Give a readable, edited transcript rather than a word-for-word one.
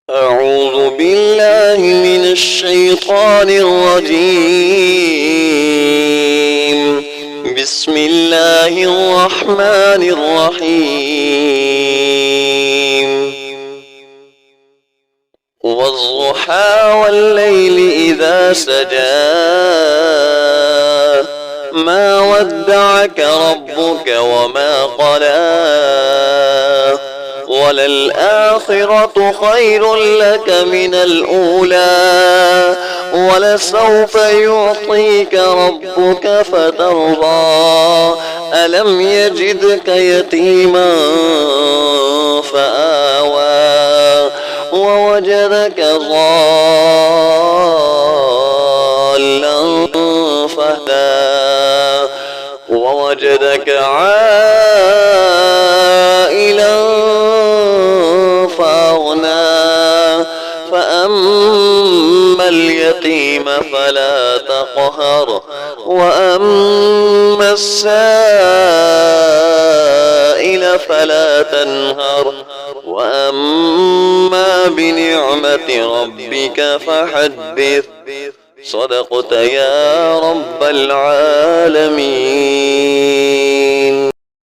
أعوذ بالله من الشيطان الرجيم. بسم الله الرحمن الرحيم. والضحى والليل إذا سجى ما ودعك ربك وما قلى وللآخرة خير لك من الأولى ولسوف يعطيك ربك فترضى ألم يجدك يتيما فآوى ووجدك ضالا فهدى ووجدك عائلا فأغنى فأما اليتيم فلا تقهر وأما السائل فلا تنهر وأما بنعمة ربك فحدث. صدقت يا رب العالمين.